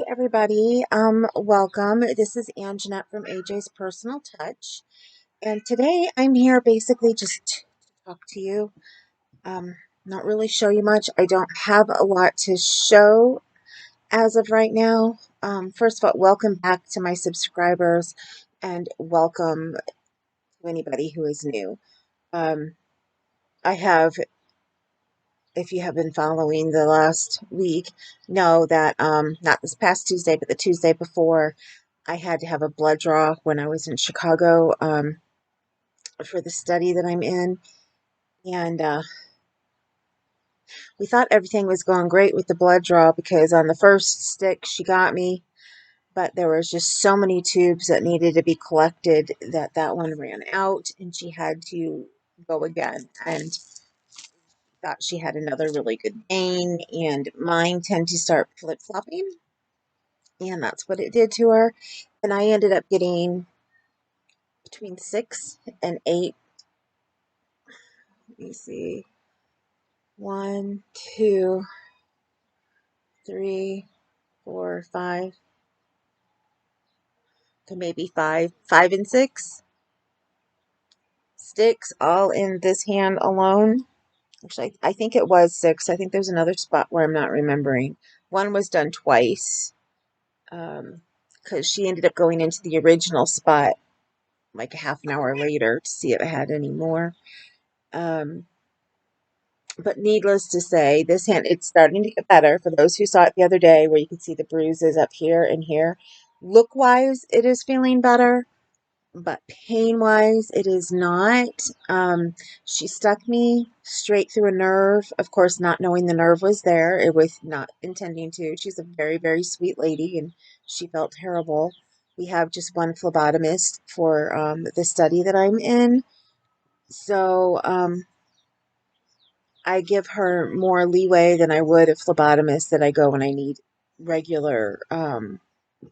everybody. Welcome. This is Anjanette from AJ's Personal Touch, and today I'm here basically just to talk to you. Not really show you much. I don't have a lot to show as of right now. First of all, welcome back to my subscribers, and welcome to anybody who is new. I have, if you have been following the last week, know that not this past Tuesday, but the Tuesday before, I had to have a blood draw when I was in Chicago for the study that I'm in. And we thought everything was going great with the blood draw because on the first stick she got me, but there was just so many tubes that needed to be collected that one ran out and she had to go again. And thought she had another really good vein, and mine tend to start flip-flopping, and that's what it did to her. And I ended up getting between 6 and 8. Let me see. 1, 2, 3, 4, 5. So maybe 5 and 6 sticks all in this hand alone. Actually, I think it was 6. I think there's another spot where I'm not remembering. One was done twice because she ended up going into the original spot like a half an hour later to see if it had any more. But needless to say, this hand, it's starting to get better. For those who saw it the other day, where you can see the bruises up here and here, look-wise, it is feeling better, but pain-wise, it is not. She stuck me straight through a nerve, of course, not knowing the nerve was there. It was not intending to. She's a very, very sweet lady, and she felt terrible. We have just one phlebotomist for the study that I'm in. So I give her more leeway than I would a phlebotomist that I go when I need regular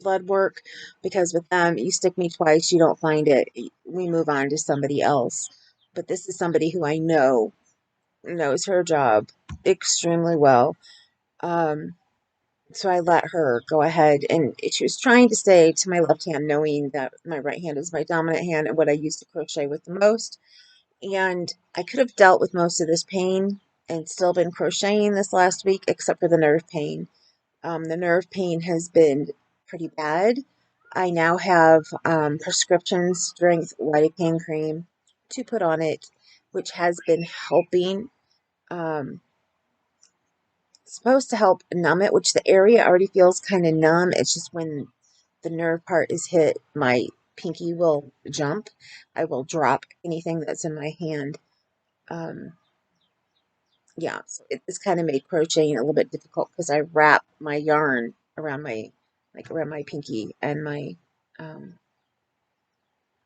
blood work, because with them, you stick me twice, you don't find it, we move on to somebody else. But this is somebody who I know knows her job extremely well. So I let her go ahead, and she was trying to stay to my left hand, knowing that my right hand is my dominant hand and what I use to crochet with the most. And I could have dealt with most of this pain and still been crocheting this last week, except for the nerve pain. The nerve pain has been pretty bad. I now have prescription strength lidocaine cream to put on it, which has been helping. It's supposed to help numb it, which the area already feels kind of numb. It's just when the nerve part is hit, my pinky will jump. I will drop anything that's in my hand. Yeah, so it's kind of made crocheting a little bit difficult because I wrap my yarn around my pinky and my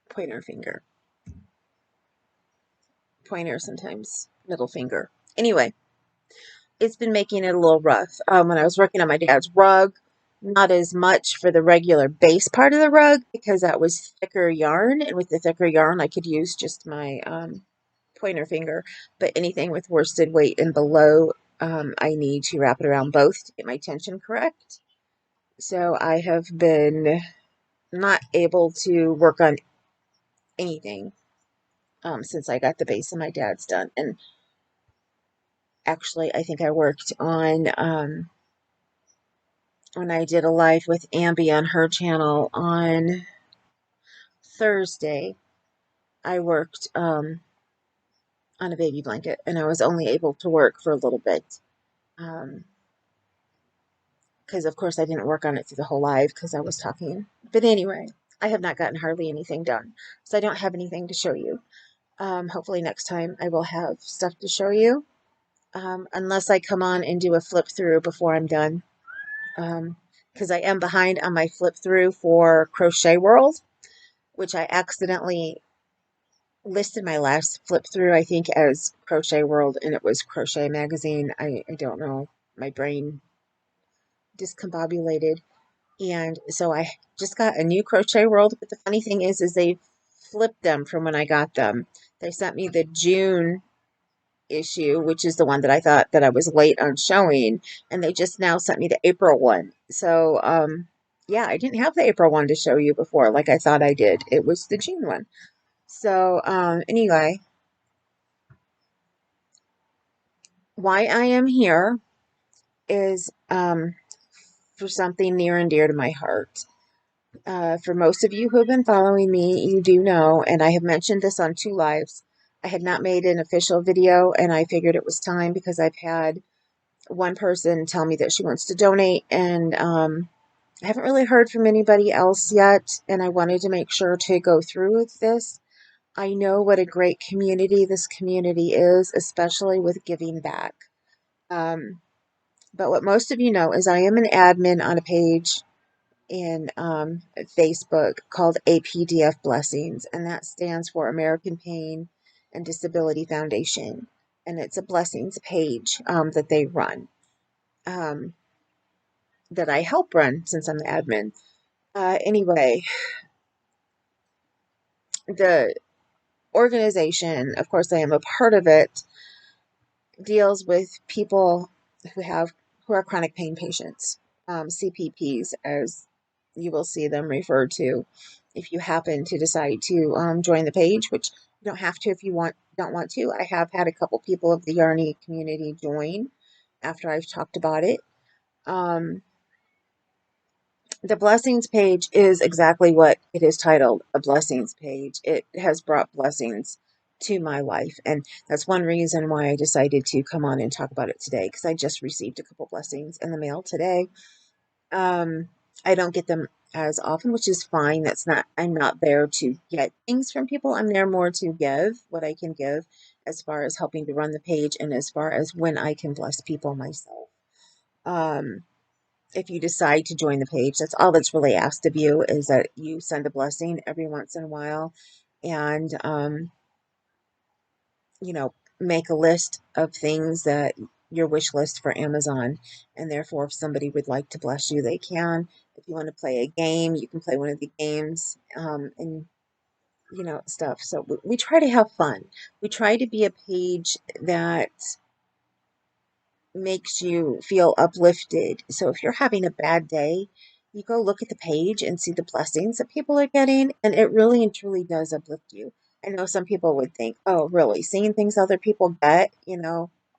pointer finger. Pointer, sometimes middle finger. Anyway, it's been making it a little rough. When I was working on my dad's rug, not as much for the regular base part of the rug because that was thicker yarn, and with the thicker yarn I could use just my pointer finger, but anything with worsted weight and below, I need to wrap it around both to get my tension correct. So I have been not able to work on anything since I got the base of my dad's done. And actually, I think I worked on, when I did a live with Ambi on her channel on Thursday, I worked on a baby blanket, and I was only able to work for a little bit. Because of course I didn't work on it through the whole live because I was talking. But anyway, I have not gotten hardly anything done, so I don't have anything to show you. Hopefully next time I will have stuff to show you, unless I come on and do a flip through before I'm done, because I am behind on my flip through for Crochet World, which I accidentally listed my last flip through, I think, as Crochet World, and it was Crochet Magazine. I don't know, my brain discombobulated. And so I just got a new Crochet World, but the funny thing is they flipped them from when I got them. They sent me the June issue, which is the one that I thought that I was late on showing, and they just now sent me the April one. So, yeah, I didn't have the April one to show you before, like I thought I did. It was the June one. So, anyway, why I am here is for something near and dear to my heart. For most of you who have been following me, you do know, and I have mentioned this on 2 lives. I had not made an official video, and I figured it was time because I've had one person tell me that she wants to donate, and I haven't really heard from anybody else yet, and I wanted to make sure to go through with this. I know what a great community this community is, especially with giving back. But what most of you know is I am an admin on a page in Facebook called APDF Blessings, and that stands for American Pain and Disability Foundation. And it's a blessings page that they run, that I help run since I'm the admin. Anyway, the organization, of course, I am a part of it, deals with people who have who are chronic pain patients, CPPs, as you will see them referred to if you happen to decide to join the page, which you don't have to if you don't want to. I have had a couple people of the Yarny community join after I've talked about it. The blessings page is exactly what it is titled, a blessings page. It has brought blessings to my life, and that's one reason why I decided to come on and talk about it today, because I just received a couple blessings in the mail today. I don't get them as often, which is fine. I'm not there to get things from people. I'm there more to give what I can give as far as helping to run the page and as far as when I can bless people myself. If you decide to join the page, that's all that's really asked of you, is that you send a blessing every once in a while, and make a list of things that your wish list for Amazon, and therefore if somebody would like to bless you, they can. If you want to play a game, you can play one of the games, and stuff. So we try to have fun. We try to be a page that makes you feel uplifted. So if you're having a bad day, you go look at the page and see the blessings that people are getting, and it really and truly does uplift you. I know some people would think, oh, really? Seeing things other people get,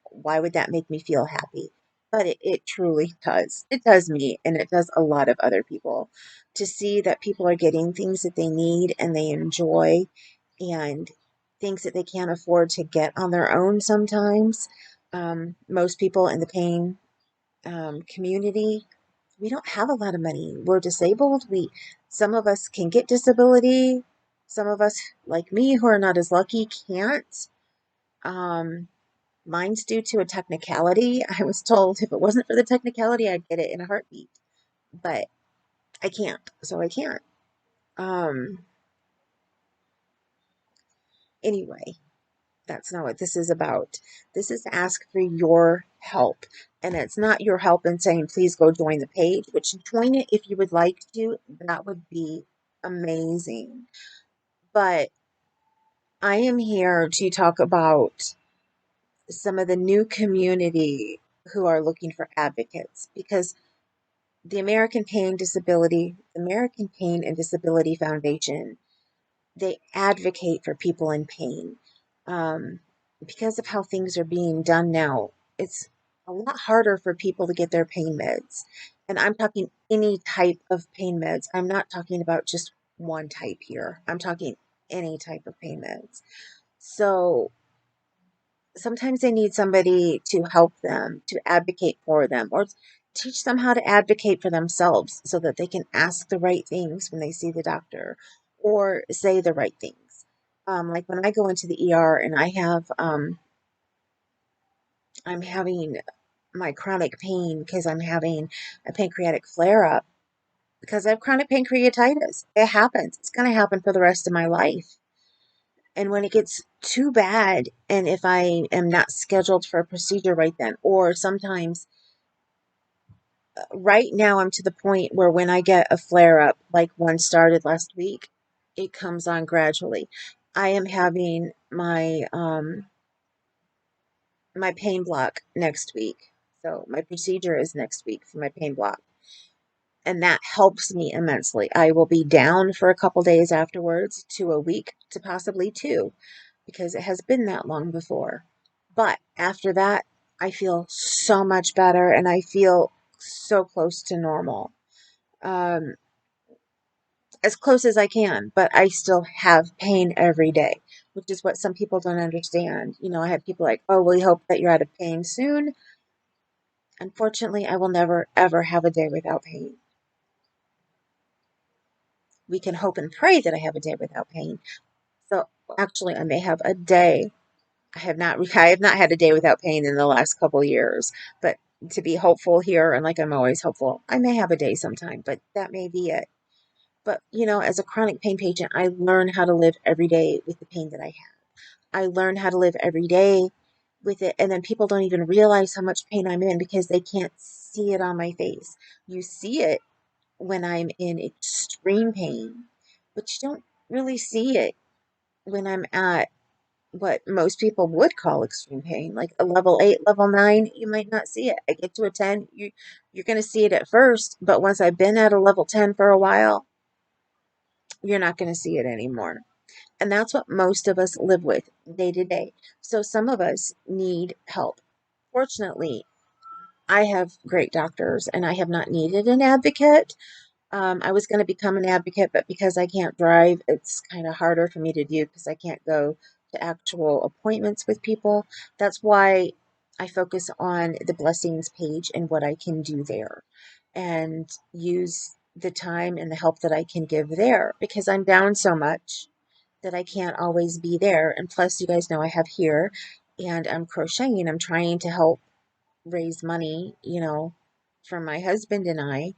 why would that make me feel happy? But it truly does. It does me, and it does a lot of other people. To see that people are getting things that they need and they enjoy, and things that they can't afford to get on their own sometimes. Most people in the pain community, we don't have a lot of money. We're disabled. Some of us can get disability. Some of us, like me, who are not as lucky, can't. Mine's due to a technicality. I was told if it wasn't for the technicality, I'd get it in a heartbeat, but I can't, so I can't. Anyway, that's not what this is about. This is to ask for your help. And it's not your help in saying, please go join the page, which join it if you would like to. That would be amazing. But I am here to talk about some of the new community who are looking for advocates, because the American Pain and Disability Foundation, they advocate for people in pain. Um, because of how things are being done now, it's a lot harder for people to get their pain meds. And I'm talking any type of pain meds. I'm not talking about just one type here. I'm talking any type of pain meds. So sometimes they need somebody to help them, to advocate for them, or teach them how to advocate for themselves so that they can ask the right things when they see the doctor or say the right things. Like when I go into the ER and I'm having my chronic pain because I'm having a pancreatic flare up because I have chronic pancreatitis. It happens. It's going to happen for the rest of my life. And when it gets too bad, and if I am not scheduled for a procedure right then, or sometimes right now I'm to the point where when I get a flare up, like one started last week, it comes on gradually. I am having my my pain block next week. So my procedure is next week for my pain block. And that helps me immensely. I will be down for a couple days afterwards to a week to possibly two because it has been that long before. But after that, I feel so much better and I feel so close to normal. Um, as close as I can, but I still have pain every day, which is what some people don't understand. You know, I have people like, oh, we hope that you're out of pain soon. Unfortunately, I will never, ever have a day without pain. We can hope and pray that I have a day without pain. So actually, I may have a day. I have not had a day without pain in the last couple of years, but to be hopeful here, and like I'm always hopeful, I may have a day sometime, but that may be it. But, you know, as a chronic pain patient, I learn how to live every day with the pain that I have. I learn how to live every day with it. And then people don't even realize how much pain I'm in because they can't see it on my face. You see it when I'm in extreme pain, but you don't really see it when I'm at what most people would call extreme pain, like a level 8, level 9, you might not see it. I get to a 10, you're going to see it at first, but once I've been at a level 10 for a while, you're not going to see it anymore. And that's what most of us live with day to day. So some of us need help. Fortunately, I have great doctors and I have not needed an advocate. I was going to become an advocate, but because I can't drive, it's kind of harder for me to do because I can't go to actual appointments with people. That's why I focus on the Blessings page and what I can do there and use the time and the help that I can give there because I'm down so much that I can't always be there. And plus, you guys know I have here and I'm crocheting. I'm trying to help raise money, you know, for my husband and I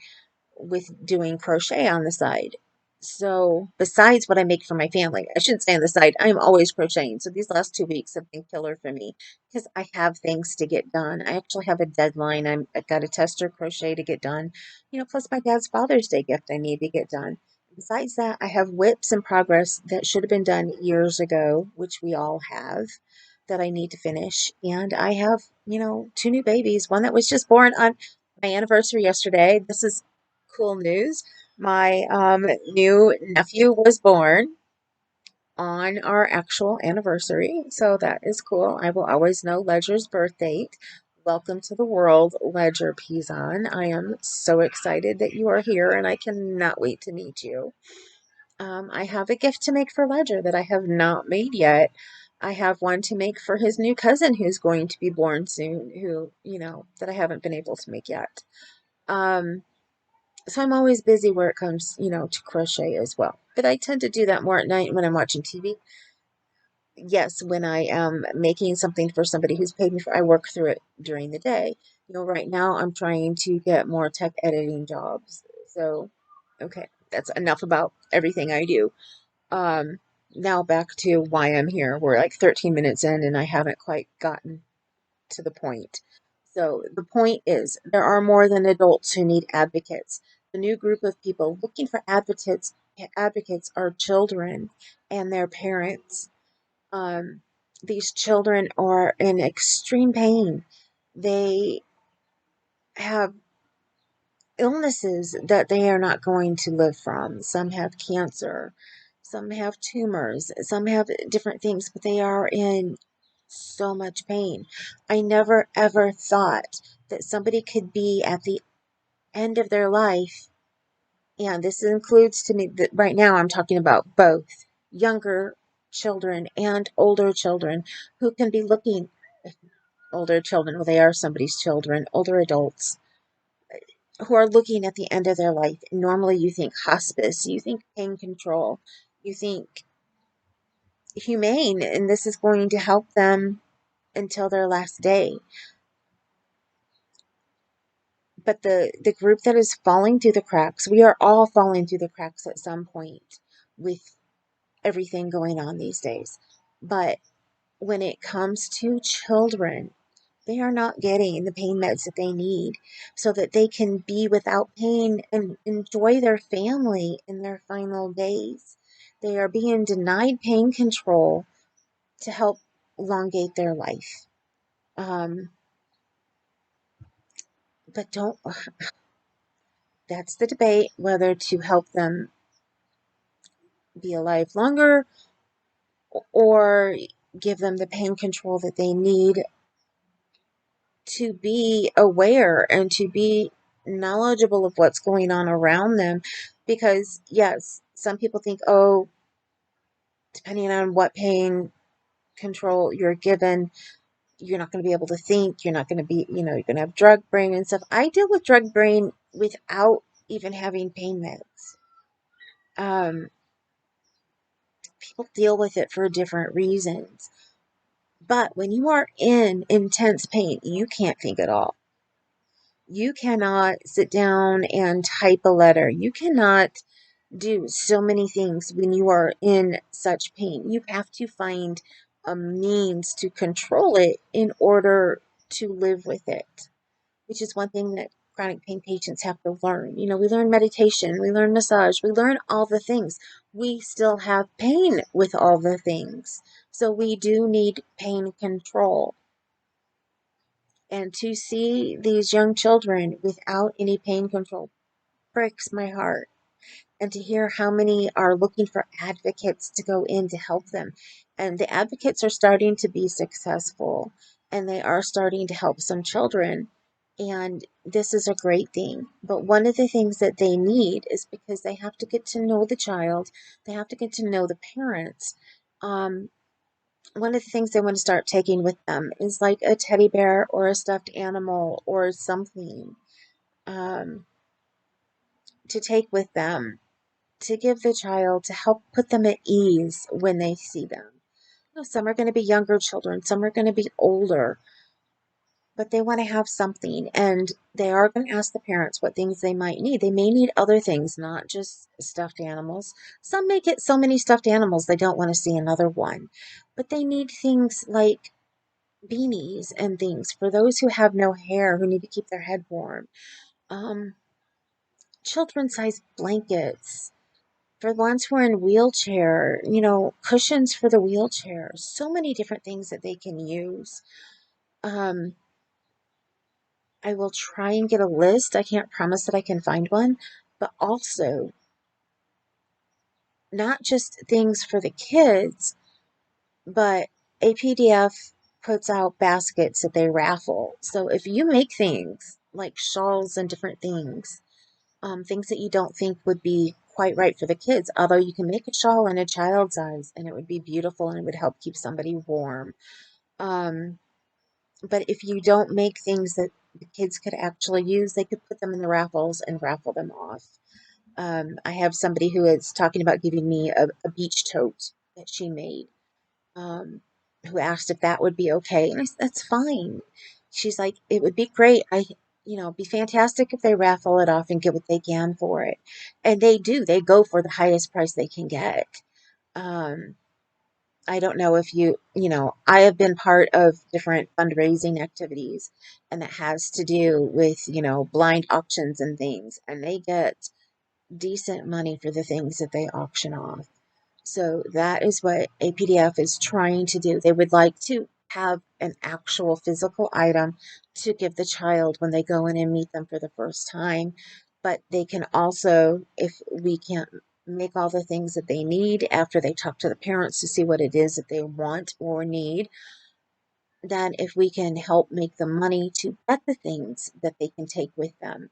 with doing crochet on the side. So besides what I make for my family, I shouldn't say on the side, I'm always crocheting. So these last 2 weeks have been killer for me because I have things to get done. I actually have a deadline. I've got a tester crochet to get done, you know, plus my dad's Father's Day gift I need to get done. Besides that, I have whips in progress that should have been done years ago, which we all have, that I need to finish. And I have, you know, two new babies, one that was just born on my anniversary yesterday. This is cool news. My new nephew was born on our actual anniversary, so that is cool. I will always know Ledger's birth date. Welcome to the world, Ledger Pizon. I am so excited that you are here, and I cannot wait to meet you. I have a gift to make for Ledger that I have not made yet. I have one to make for his new cousin who's going to be born soon, who, you know, that I haven't been able to make yet. Um, so I'm always busy where it comes, you know, to crochet as well. But I tend to do that more at night when I'm watching TV. Yes, when I am making something for somebody who's paid me for, I work through it during the day. You know, right now I'm trying to get more tech editing jobs. So, okay, that's enough about everything I do. Um, Now back to why I'm here. We're like 13 minutes in and I haven't quite gotten to the point. So the point is there are more than adults who need advocates. The new group of people looking for advocates are children and their parents. Um, these children are in extreme pain. They have illnesses that they are not going to live from. Some have cancer, some have tumors, some have different things, but they are in so much pain. I never ever thought that somebody could be at the end of their life, and this includes to me that right now I'm talking about both younger children and older children who can be looking older children, well, they are somebody's children, older adults who are looking at the end of their life. Normally, you think hospice, you think pain control, you think humane, and this is going to help them until their last day. But the group that is falling through the cracks, we are all falling through the cracks at some point with everything going on these days. But when it comes to children, they are not getting the pain meds that they need so that they can be without pain and enjoy their family in their final days. They are being denied pain control to help elongate their life. Um, but don't, that's the debate, whether to help them be alive longer or give them the pain control that they need to be aware and to be knowledgeable of what's going on around them. Because, yes, some people think, oh, depending on what pain control you're given, you're not going to be able to think. You're not going to be, you're going to have drug brain and stuff. I deal with drug brain without even having pain meds. Um, People deal with it for different reasons. But when you are in intense pain, you can't think at all. You cannot sit down and type a letter. You cannot do so many things when you are in such pain. You have to find a means to control it in order to live with it, which is one thing that chronic pain patients have to learn. We learn meditation, we learn massage, we learn all the things. We still have pain with all the things. So we do need pain control. And to see these young children without any pain control breaks my heart. And to hear how many are looking for advocates to go in to help them. And the advocates are starting to be successful, and they are starting to help some children. And this is a great thing. But one of the things that they need is, because they have to get to know the child, they have to get to know the parents. One of the things they want to start taking with them is like a teddy bear or a stuffed animal or something, um, to take with them, to give the child, to help put them at ease when they see them. Some are going to be younger children, some are going to be older, but they want to have something, and they are going to ask the parents what things they might need. They may need other things, not just stuffed animals. Some may get so many stuffed animals they don't want to see another one, but they need things like beanies and things for those who have no hair, who need to keep their head warm. Um, Children-sized blankets for the ones who are in wheelchair, cushions for the wheelchair, so many different things that they can use. Um, I will try and get a list. I can't promise that I can find one, but also not just things for the kids, but APDF puts out baskets that they raffle. So if you make things like shawls and different things, things that you don't think would be quite right for the kids, although you can make a shawl in a child's size and it would be beautiful and it would help keep somebody warm. Um, but if you don't make things that the kids could actually use, they could put them in the raffles and raffle them off. I have somebody who is talking about giving me a beach tote that she made, who asked if that would be okay. And I said, that's fine. She's like, it would be great. Be fantastic if they raffle it off and get what they can for it. And they do. They go for the highest price they can get. Um, I don't know if I have been part of different fundraising activities, and that has to do with, blind auctions and things, and they get decent money for the things that they auction off. So that is what APDF is trying to do. They would like to have an actual physical item to give the child when they go in and meet them for the first time. But they can also, if we can't make all the things that they need after they talk to the parents to see what it is that they want or need, then if we can help make the money to get the things that they can take with them.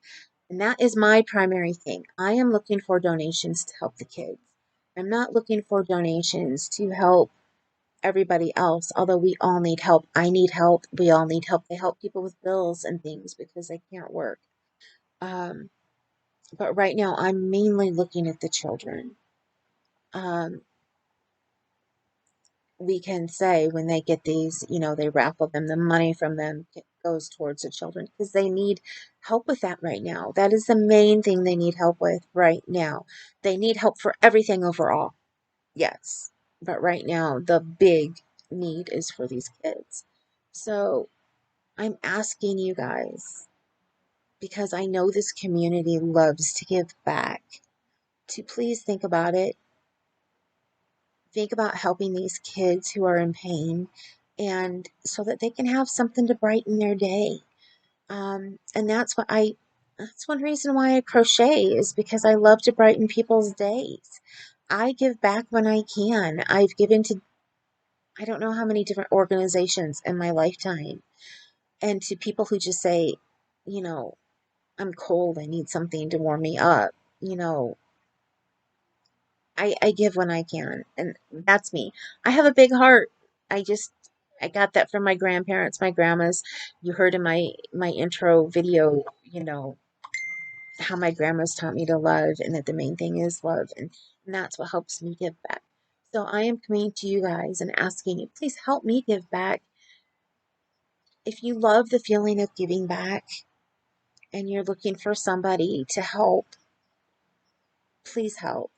And that is my primary thing. I am looking for donations to help the kids. I'm not looking for donations to help everybody else, although we all need help. I need help. We all need help. They help people with bills and things because they can't work. Um, but right now, I'm mainly looking at the children. Um, we can say when they get these, they raffle them, the money from them goes towards the children because they need help with that right now. That is the main thing they need help with right now. They need help for everything overall. Yes. But right now, the big need is for these kids. So I'm asking you guys, because I know this community loves to give back, to please think about it. Think about helping these kids who are in pain. and so that they can have something to brighten their day. And that's one reason why I crochet, is because I love to brighten people's days. I give back when I can. I've given to, I don't know how many different organizations in my lifetime, and to people who just say, you know, I'm cold, I need something to warm me up. You know, I give when I can, and that's me. I have a big heart. I just, I got that from my grandparents, my grandmas. You heard in my intro video, how my grandmas taught me to love, and that the main thing is love, and that's what helps me give back. So I am coming to you guys and asking you, please help me give back. If you love the feeling of giving back and you're looking for somebody to help, please help.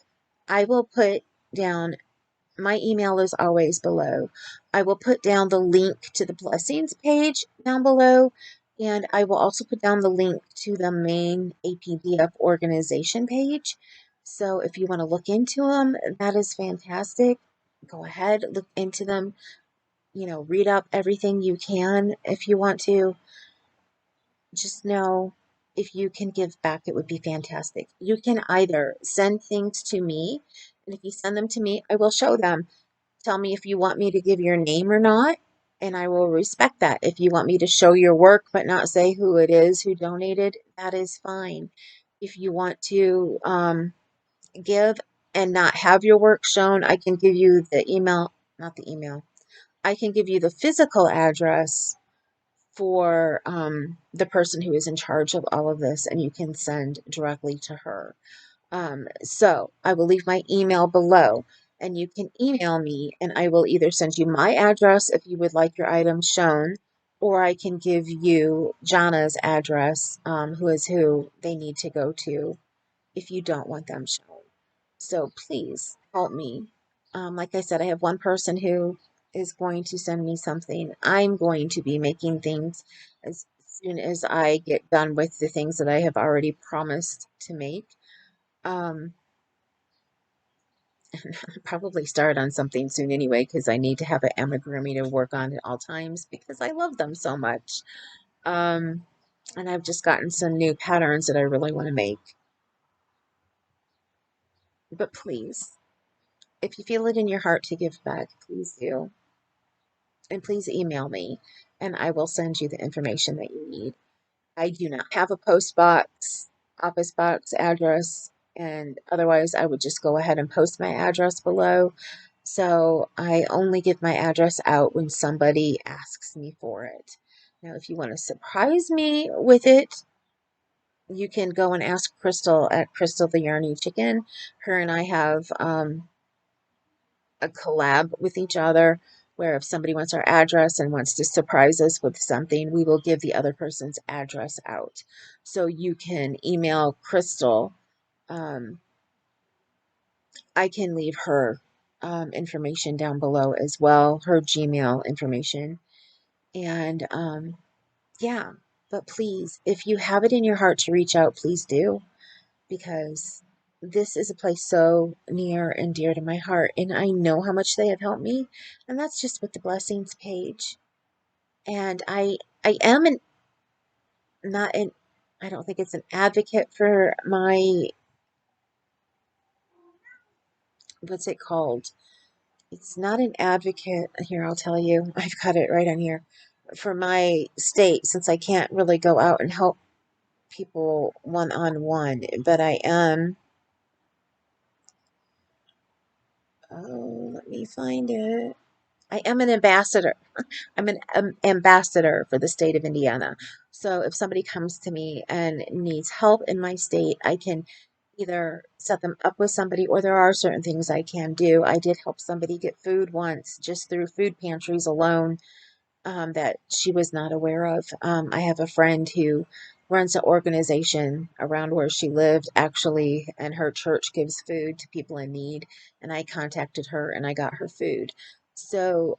I will put down, my email is always below. I will put down the link to the Blessings page down below, and I will also put down the link to the main APDF organization page. So if you want to look into them, that is fantastic. Go ahead, look into them. Read up everything you can. If you want to, just know, if you can give back, it would be fantastic. You can either send things to me, and if you send them to me, I will show them. Tell me if you want me to give your name or not, and I will respect that. If you want me to show your work but not say who it is who donated, that is fine. If you want to give and not have your work shown, I can give you the email, not the email, I can give you the physical address for the person who is in charge of all of this, and you can send directly to her. So I will leave my email below, and you can email me, and I will either send you my address if you would like your items shown, or I can give you Jana's address, who is who they need to go to if you don't want them shown. So please help me. Like I said, I have one person who is going to send me something. I'm going to be making things as soon as I get done with the things that I have already promised to make. Um, Probably start on something soon anyway, because I need to have an amigurumi to work on at all times because I love them so much. Um, and I've just gotten some new patterns that I really want to make. But please, if you feel it in your heart to give back, please do. And please email me, and I will send you the information that you need. I do not have a post box, office box address, and otherwise I would just go ahead and post my address below. So I only give my address out when somebody asks me for it. Now, if you want to surprise me with it, you can go and ask Crystal at Crystal the Yarny Chicken. Her and I have a collab with each other, where if somebody wants our address and wants to surprise us with something, we will give the other person's address out. So you can email Crystal. Um, I can leave her information down below as well, her Gmail information. And yeah, but please, if you have it in your heart to reach out, please do, because this is a place so near and dear to my heart, and I know how much they have helped me, and that's just with the Blessings page. And I am not an I don't think it's an advocate for my, what's it called? It's not an advocate. Here, I'll tell you. I've got it right on here. For my state, since I can't really go out and help people one on one, but I am. Oh, let me find it. I am an ambassador. I'm an ambassador for the state of Indiana. So if somebody comes to me and needs help in my state, I can either set them up with somebody, or there are certain things I can do. I did help somebody get food once just through food pantries alone, that she was not aware of. I have a friend who runs an organization around where she lived, actually, and her church gives food to people in need. And I contacted her and I got her food. So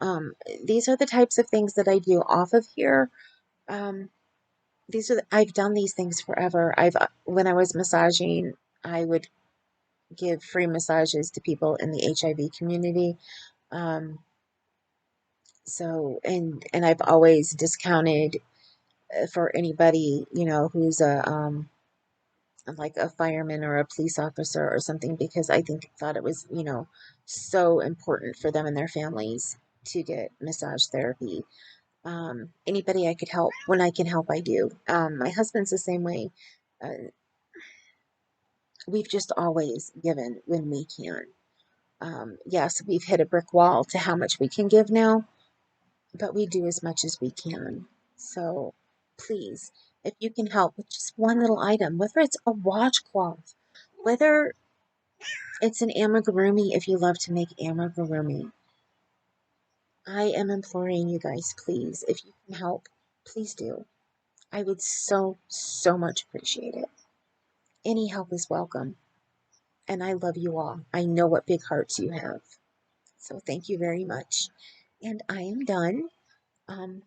these are the types of things that I do off of here. Um, I've done these things forever. When I was massaging, I would give free massages to people in the HIV community. Um, So, and I've always discounted for anybody, you know, who's a like a fireman or a police officer or something, because I thought it was, you know, so important for them and their families to get massage therapy. Anybody I could help, when I can help, I do. My husband's the same way. Uh, we've just always given when we can. Yes, we've hit a brick wall to how much we can give now, but we do as much as we can. So please, if you can help with just one little item, whether it's a washcloth, whether it's an amigurumi, if you love to make amigurumi, I am imploring you guys, please, if you can help, please do. I would so, so much appreciate it. Any help is welcome. And I love you all. I know what big hearts you have. So thank you very much. And I am done. Um,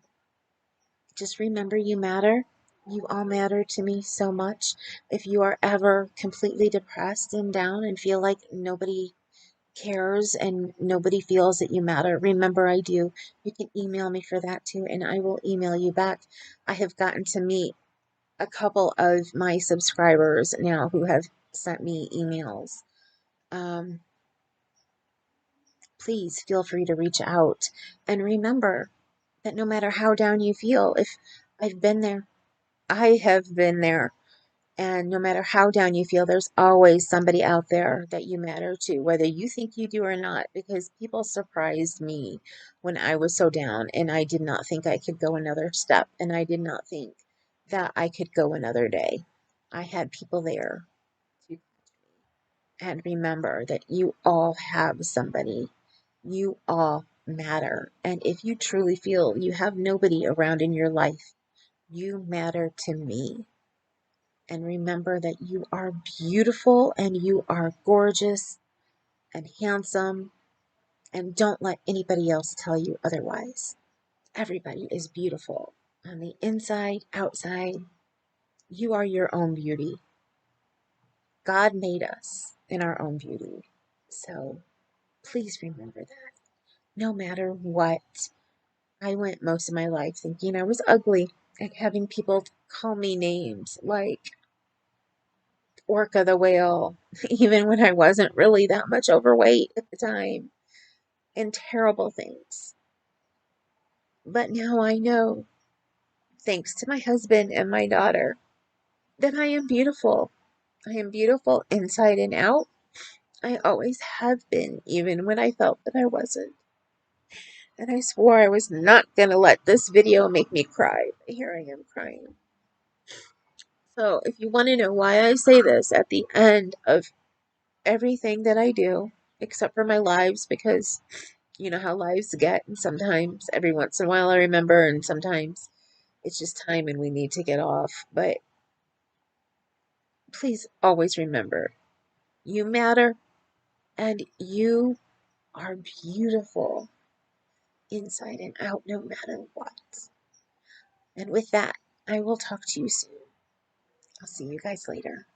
just remember, you matter. You all matter to me so much. If you are ever completely depressed and down and feel like nobody cares and nobody feels that you matter, remember I do. You can email me for that too, and I will email you back. I have gotten to meet a couple of my subscribers now who have sent me emails. Um, please feel free to reach out. And remember that no matter how down you feel, if I've been there, I have been there. And no matter how down you feel, there's always somebody out there that you matter to, whether you think you do or not, because people surprised me when I was so down and I did not think I could go another step, and I did not think that I could go another day. I had people there to catch me. And remember that you all have somebody. You all matter. And if you truly feel you have nobody around in your life, you matter to me. And remember that you are beautiful and you are gorgeous and handsome. And don't let anybody else tell you otherwise. Everybody is beautiful on the inside, outside. You are your own beauty. God made us in our own beauty. So please remember that. No matter what, I went most of my life thinking I was ugly and having people call me names like Orca the whale, even when I wasn't really that much overweight at the time, and terrible things. But now I know, thanks to my husband and my daughter, that I am beautiful. I am beautiful inside and out. I always have been, even when I felt that I wasn't. And I swore I was not going to let this video make me cry. But here I am crying. So if you want to know why I say this at the end of everything that I do, except for my lives, because you know how lives get, and sometimes every once in a while I remember, and sometimes it's just time and we need to get off. But please always remember, you matter and you are beautiful inside and out, no matter what. And with that, I will talk to you soon. I'll see you guys later.